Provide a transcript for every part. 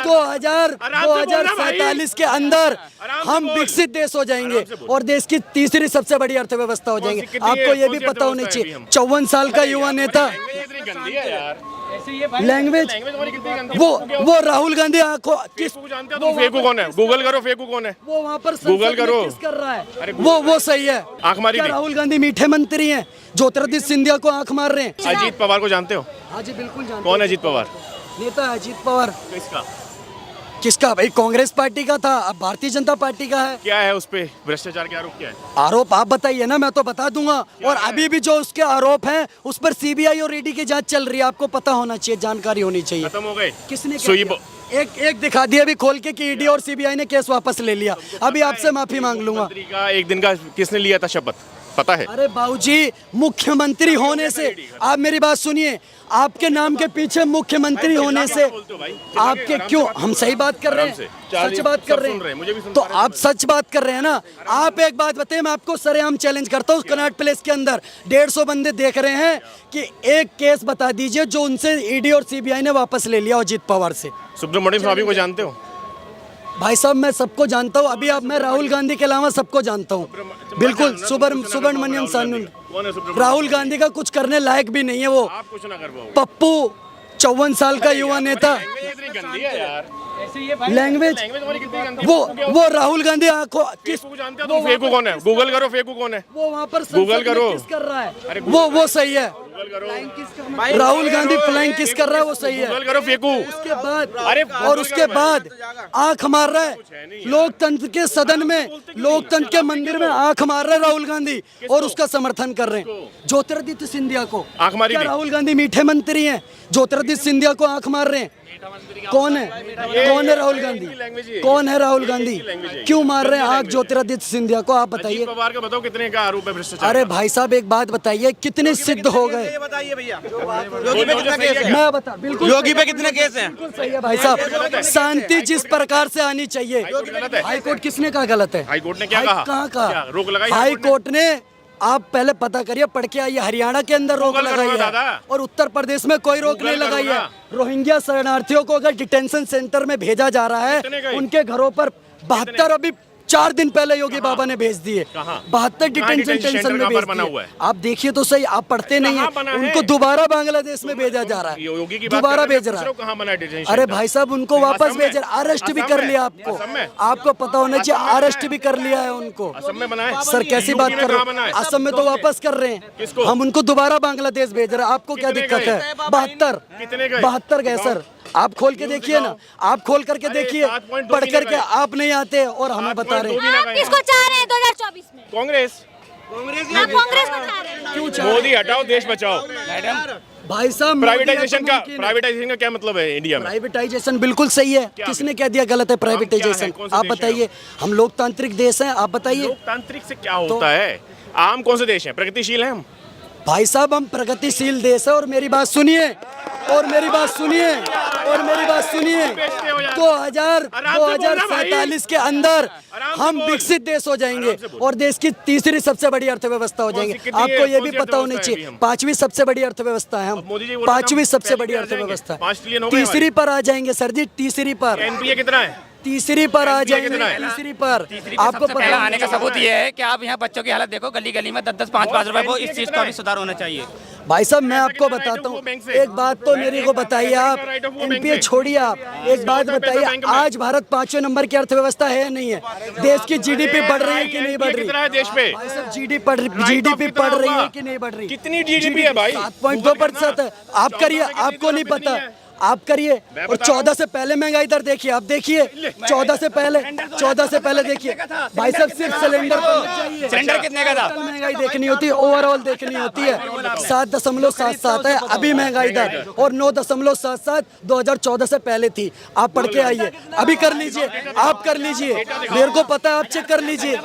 2047 के अंदर हम विकसित देश हो जाएंगे और देश की तीसरी सबसे बड़ी अर्थव्यवस्था हो जाएंगे। आपको ये भी पता होना चाहिए। 54 साल का युवा नेता, लैंग्वेज वो राहुल गांधी फेकू कौन है? गूगल करो, फेकू कौन है? वो वहाँ पर गूगल करो। किस कर रहा है वो सही है। आंख मारी क्या राहुल गांधी मीठे मंत्री हैं? ज्योतिरादित्य सिंधिया को आंख मार रहे हैं। अजीत पवार को जानते हो? हाँ जी बिल्कुल जानते हैं। कौन है अजीत पवार? नेता अजीत पवार किसका? भाई? कांग्रेस पार्टी का था, अब भारतीय जनता पार्टी का है। क्या है उस पे भ्रष्टाचार के आरोप? क्या है आरोप? आप बताइए ना, मैं तो बता दूंगा। और अभी भी जो उसके आरोप हैं उस पर सीबीआई और ईडी की जांच चल रही है। आपको पता होना चाहिए, जानकारी होनी चाहिए। खत्म हो गए? किसने एक दिखा दिया अभी खोल के कि ईडी और सीबीआई ने केस वापस ले लिया। अभी आपसे माफी मांग लूंगा। मंत्री का एक दिन का किसने लिया था शपथ, पता है? अरे बाबूजी, मुख्यमंत्री होने से, आप मेरी बात सुनिए, आपके नाम के पीछे मुख्यमंत्री होने से आपके क्यों, हम सही बात कर रहे हैं, सच बात कर रहे हैं, तो आप सच बात कर रहे हैं ना। आप एक बात बताइए, मैं आपको सरेआम चैलेंज करता हूँ, कनॉट प्लेस के अंदर 150 बंदे देख रहे हैं कि एक केस बता दीजिए जो उनसे ईडी और सीबीआई ने वापस ले लिया अजीत पवार से। सुब्रमण्यम स्वामी को जानते हो? भाई साहब मैं सबको जानता हूँ। अभी अब मैं राहुल गांधी के अलावा सबको जानता हूँ। बिल्कुल सुब्रमण्यम स्वामी। राहुल गांधी का कुछ करने लायक भी नहीं है वो। आप कुछ ना कर पाओगे। पप्पू 54 साल का युवा नेता, लैंग्वेज वो राहुल गांधी फेकू कौन है? गूगल करो, फेकू कौन है? वो वहाँ पर गूगल करो। किस कर रहा है वो सही है। राहुल गांधी फ्लाइंग किस कर रहा है वो सही है। गूगल करो, फेकू। उसके बाद आंख मार रहा है लोकतंत्र के सदन में, लोकतंत्र के मंदिर में आंख मार रहा है राहुल गांधी और उसका समर्थन कर रहे हैं ज्योतिरादित्य सिंधिया को। आंख मारी? क्या राहुल गांधी मीठे मंत्री हैं? ज्योतिरादित्य सिंधिया को आंख मार रहे हैं। कौन है राहुल गांधी? कौन है राहुल गांधी? क्यों मार रहे हैं आंख ज्योतिरादित्य सिंधिया को? आप बताइए। अजीत पवार का बताओ कितने का आरोप है भ्रष्टाचार? अरे भाई साहब एक बात बताइए, कितने सिद्ध हो गए? बताइए भैया, योगी पे कितना केस है? मैं बता, बिल्कुल योगी पे कितने केस हैं? बिल्कुल सही है भाई साहब। शांति जिस प्रकार से आनी चाहिए। हाई कोर्ट किसने कहा गलत है? हाई कोर्ट ने क्या कहा? कहाँ कहा? रोक लगाई हाई कोर्ट ने। आप पहले पता करिए, पढ़ के आइए, हरियाणा के अंदर रोक लगाई है और उत्तर प्रदेश में कोई रोक नहीं लगाई है। रोहिंग्या शरणार्थियों को अगर डिटेंशन सेंटर में भेजा जा रहा है, उनके घरों पर 72 अभी 4 दिन पहले योगी बाबा ने भेज दिए। 72 डिटेंशन सेंटर में भेज दिए। आप देखिए तो सही, आप पढ़ते नहीं है। उनको दोबारा बांग्लादेश में भेजा जा रहा है, दोबारा भेज रहा है। अरे भाई साहब उनको वापस भेज रहा, अरेस्ट भी कर लिया। आपको पता होना चाहिए, अरेस्ट भी कर लिया है उनको। सर कैसी बात कर रहे हैं? असम में तो वापस कर रहे हैं, हम उनको दोबारा बांग्लादेश भेज रहे हैं। आपको क्या दिक्कत है? 72 गए सर। आप खोल के देखिए ना, आप खोल करके देखिए, पढ़ करके आप नहीं आते और हमें बता रहे हैं। आप किसको चाह रहे हैं 2024 में? कांग्रेस आप कांग्रेस को चाह रहे हैं? क्यों चाह? मोदी हटाओ, देश बचाओ। भाई साहब प्राइवेटाइजेशन का क्या मतलब है इंडिया में? प्राइवेटाइजेशन बिल्कुल सही है। किसने कह दिया गलत है प्राइवेटाइजेशन? आप बताइए। हम लोकतांत्रिक देश हैं, आप बताइए। लोकतांत्रिक से क्या होता है? आम कौन से देश हैं? प्रगतिशील हैं हम? भाई साहब हम प्रगतिशील देश है। और मेरी बात सुनिए, और मेरी बात सुनिए, और मेरी बात सुनिए, 2047 के अंदर हम विकसित देश हो जाएंगे और देश की तीसरी सबसे बड़ी अर्थव्यवस्था हो जाएंगे। आपको ये भी पता होना चाहिए, 5वीं सबसे बड़ी अर्थव्यवस्था है हम। 5वीं सबसे बड़ी अर्थव्यवस्था, तीसरी पर आ जाएंगे सर जी, तीसरी पर। एनपीए कितना है? तीसरी पर आ जाएंगे, तीसरी पर। आपको पहला आने का सबूत ये है कि आप यहाँ बच्चों की हालत देखो, गली गली में 10-10, 5-5 रुपए। वो इस चीज का भी सुधार होना चाहिए। भाई साहब मैं आपको बताता हूँ, एक बात तो मेरे को बताइए। आप एनपीए छोड़िए, आप एक बात बताइए, आज भारत 5वें नंबर की अर्थव्यवस्था है या नहीं है? देश की जीडीपी बढ़ रही है कि नहीं बढ़ रही है देश पे? भाई साहब जीडीपी बढ़ रही है कि नहीं बढ़ रही? कितनी जीडीपी है भाई? 7.2% है। आप करिए, आपको नहीं पता, आप करिए। और 14 से पहले महंगाई दर देखिए, आप देखिए 14 से पहले देखिए भाई साहब, सिर्फ सिलेंडर कितने का था? महंगाई देखनी होती है, ओवरऑल देखनी होती है। 7.77 है अभी महंगाई दर, और 9.77 2014 से पहले थी। आप पढ़ के आइए, अभी कर लीजिए, आप कर लीजिए, मेरे को पता है, आप चेक कर लीजिए,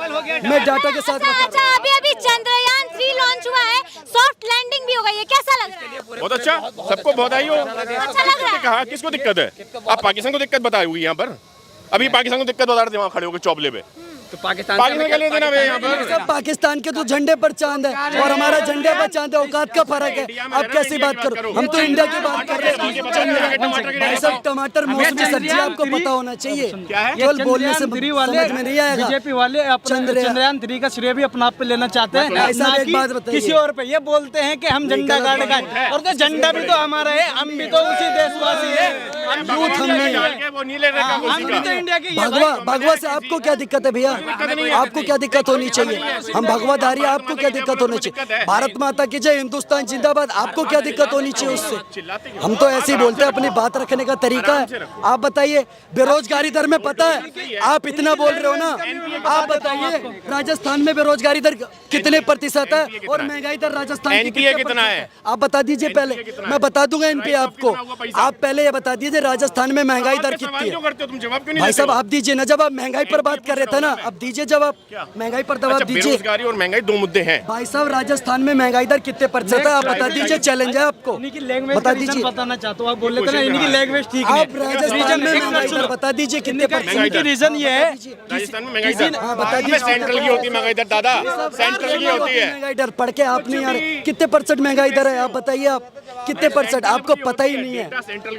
मैं डाटा के साथ बता रहा हूं। अभी चंद्रयान 3 लॉन्च हुआ है, सॉफ्ट लैंडिंग भी हो गई है, कैसा लग रहा है? बहुत अच्छा, सबको बधाई हो। अच्छा लग रहा है। कहा किसको दिक्कत है? आप पाकिस्तान को दिक्कत बताई हुई यहाँ पर। अभी पाकिस्तान को दिक्कत बता रहे थे वहाँ खड़े होकर चौबले पे। तो पाकिस्तान पाकिस्तान के लिए देना भाई यहाँ पर सब पाकिस्तान के तो झंडे पर चांद है और हमारा झंडे पर चांद है, औकात का फर्क है। आप कैसी बात करो, हम तो इंडिया की बात कर रहे हैं। भाई साहब टमाटर मौसमी सब्जी आपको पता होना चाहिए, केवल बोलने से समझ में नहीं आएगा। बीजेपी वाले चंद्रयान 3 का श्रेय भी अपना आप पे लेना चाहते हैं, भाई साहब एक बात ना कि बताइए, किसी और पे। ये बोलते हैं कि हम झंडा गाड़ का, और तो झंडा भी तो हमारा है, हम भी तो उसी देशवासी है, हम वो नीले रंग का हम भी तो इंडिया के। भगवा से आपको क्या दिक्कत है भैया? आपको क्या दिक्कत होनी चाहिए? हम भगवाधारी, आपको क्या दिक्कत होनी चाहिए? भारत माता की जय, हिंदुस्तान जिंदाबाद, आपको क्या दिक्कत होनी चाहिए उससे? हम तो ऐसे ही बोलते हैं, अपनी बात रखने का तरीका है। आप बताइए बेरोजगारी दर में पता है, आप इतना बोल रहे हो ना, आप बताइए राजस्थान में बेरोजगारी दर कितने प्रतिशत है और महंगाई दर राजस्थान की एनपीए कितना है? आप बता दीजिए पहले, मैं बता दूंगा एनपीए आपको। आप पहले ये बता दीजिए राजस्थान में महंगाई दर कितनी है? तुम जवाब क्यों नहीं भाई साहब आप दीजिए ना, जब आप महंगाई पर बात कर रहे थे ना, अब दीजिए जवाब, महंगाई पर जवाब दीजिए। बेरोजगारी और महंगाई दो मुद्दे हैं भाई साहब राजस्थान में महंगाई दर कितने प्रतिशत है? आप बता दीजिए, चैलेंज है आपको, बता दीजिए। बताना चाहता हूँ, आप बोल लेते ना इनकी लैंग्वेज ठीक नहीं। आप राजस्थान में महंगाई दर बता दीजिए कितने प्रतिशत? रीजन ये है, राजस्थान में महंगाई दर बता दीजिए। सेंट्रल की होती है महंगाई दर दादा, सेंट्रल की होती है महंगाई दर पढ़ के आप नहीं आ रहे, कितने % महंगाई दर है? आप बताइए, आप कितने %? आपको पता ही नहीं है।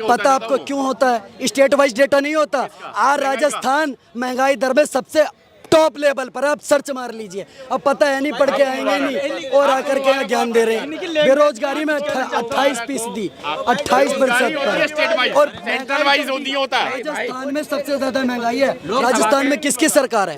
पता आपको क्यों होता है? स्टेट वाइज डेटा नहीं होता। आज राजस्थान महंगाई दर में सबसे टॉप लेवल पर, आप सर्च मार लीजिए। अब पता है नहीं, पढ़ के आएंगे नहीं और आकर के यहाँ ज्ञान दे रहे हैं। बेरोजगारी में 28%, 28% पर, और सेंट्रल वाइज नहीं होता। राजस्थान में सबसे ज्यादा महंगाई है। राजस्थान में किसकी सरकार है?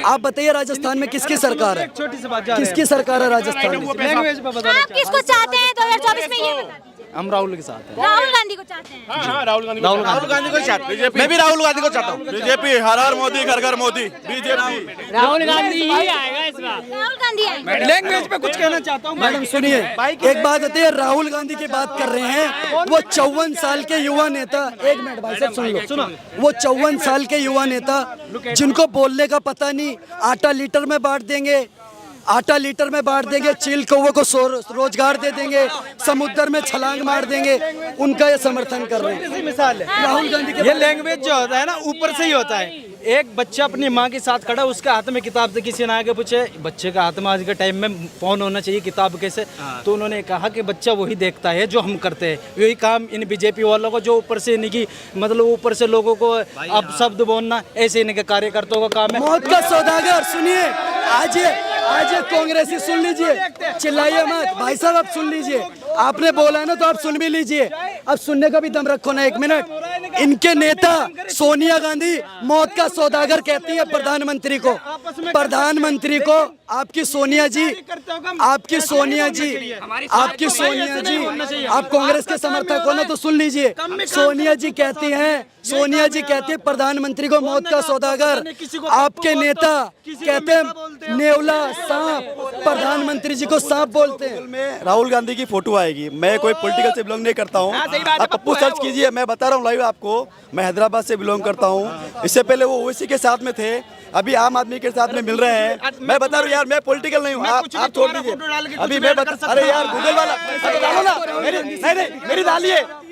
आप बताइए राजस्थान में किसकी सरकार है? छोटी सी बात, किसकी सरकार है राजस्थान में? लैंग्वेज पे बता। आप किसको चाहते हैं 2024 में, ये बता दीजिए। हम राहुल के साथ हैं। राहुल गांधी को चाहते हैं। हाँ, राहुल गांधी राहुल गांधी को चाहता हूँ, मैं भी राहुल गांधी को चाहता हूँ। बीजेपी हर हर मोदी घर घर मोदी, बीजेपी राहुल गांधी ही आएगा इस बार। राहुल गांधी आएंगे। लैंग्वेज पे कुछ कहना चाहता हूँ मैडम सुनिए, एक बात होती है, राहुल गांधी की बात कर रहे हैं, वो 54 साल के युवा नेता। एक मिनट भाई साहब सुन लो, सुनो। वो 54 साल के युवा नेता जिनको बोलने का पता नहीं, आटा लीटर में बांट देंगे, आटा लीटर में बांट देंगे, चील कौवे को रोजगार दे देंगे, समुद्र में छलांग मार देंगे, उनका ये समर्थन कर रहे हैं। मिसाल है राहुल गांधी के ये लैंग्वेज जो होता है ना, ऊपर से ही होता है। एक बच्चा अपनी माँ के साथ खड़ा, उसके हाथ में किताब से किसी ने आगे पूछे, बच्चे का हाथ में आज के टाइम में फोन होना चाहिए, किताब कैसे? तो उन्होंने कहा कि बच्चा वही देखता है जो हम करते हैं। यही काम इन बीजेपी वालों को, जो ऊपर से इनकी मतलब ऊपर से लोगों को अब शब्द बोलना, ऐसे इनके कार्यकर्ताओं का काम है। मौत का सौदागर सुनिए, आज ये कांग्रेसी सुन लीजिए, चिल्लाइए मत भाई साहब, आप सुन लीजिए। आपने बोला है ना तो आप सुन भी लीजिए, अब सुनने का भी दम रखो ना, एक मिनट। इनके नेता सोनिया गांधी मौत का सौदागर कहती है प्रधानमंत्री को, प्रधानमंत्री को। आपकी सोनिया जी, आपकी सोनिया जी, आपकी सोनिया जी, आप कांग्रेस के समर्थक हो ना तो सुन लीजिए। सोनिया जी कहती हैं, सोनिया जी कहती है प्रधानमंत्री को मौत का सौदागर। आपके नेता कहते हैं नेवला सांप, प्रधानमंत्री जी को सांप बोलते हैं। में राहुल गांधी की फोटो आएगी। मैं कोई पॉलिटिकल से बिलोंग नहीं करता हूँ, आप पप्पू सर्च कीजिए, मैं बता रहा हूँ लाइव आपको। मैं हैदराबाद से बिलोंग करता हूँ, इससे पहले वो ओवैसी के साथ में थे, अभी आम आदमी के साथ में मिल रहे हैं। मैं बता रहा हूँ यार, मैं पॉलिटिकल नहीं हूँ, आप छोड़ दीजिए। अभी मैं बता, अरे यार गूगल वाला, अरे डालो ना, नहीं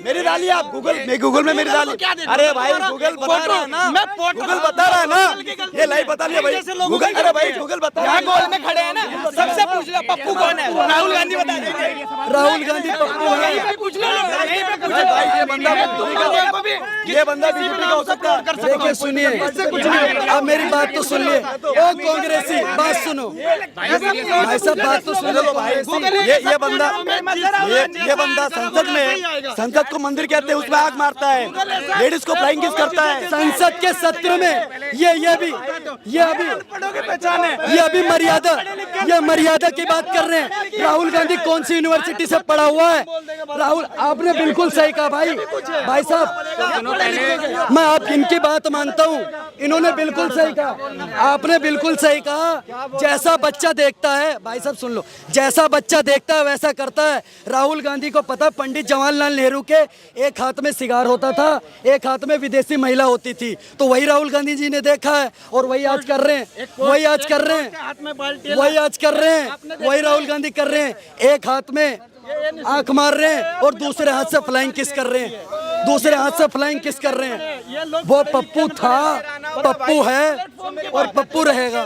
मेरी डालिए आप गूगल में मेरी डालिए। अरे भाई गूगल बता रहा है ना, गूगल बता रहा है ना, ये लाइव बता लिया भाई गूगल। अरे भाई गूगल बता रहा है, गोल में खड़े हैं ना, सबसे पूछ लो पप्पू कौन है? राहुल गांधी बता देंगे। राहुल गांधी पप्पू है। पूछ लो, ये बंदा बीजेपी का हो सकता है। देखिए सुनिए, अब मेरी बात तो सुन लिए। ओ कांग्रेसी, बात सुनो भाई साहब, बात तो सुनो। ये बंदा संसद को मंदिर कहते हैं, उसमें आग मारता है, लेडीज को फ्लाइंग किस करता है। संसद के सत्र में ये अभी मर्यादा की बात कर रहे हैं। राहुल गांधी कौन सी यूनिवर्सिटी से पढ़ा हुआ है? राहुल, आपने बिल्कुल सही कहा भाई साहब, मैं आप इनकी बात मानता हूँ, इन्होंने बिल्कुल सही कहा, आपने बिल्कुल सही कहा। जैसा बच्चा देखता है, भाई साहब सुन लो, जैसा बच्चा देखता है वैसा करता है। राहुल गांधी को पता, पंडित जवाहरलाल नेहरू के एक हाथ में सिगार होता था, एक हाथ में विदेशी महिला होती थी, तो वही राहुल गांधी जी ने देखा है और वही आज कर रहे हैं, वही राहुल गांधी कर रहे हैं। एक हाथ में आंख मार रहे हैं और दूसरे हाथ से फ्लाइंग किस कर रहे हैं। दूसरे हाथ से फ्लाइंग किस कर रहे हैं। वो पप्पू था, पप्पू है और पप्पू रहेगा।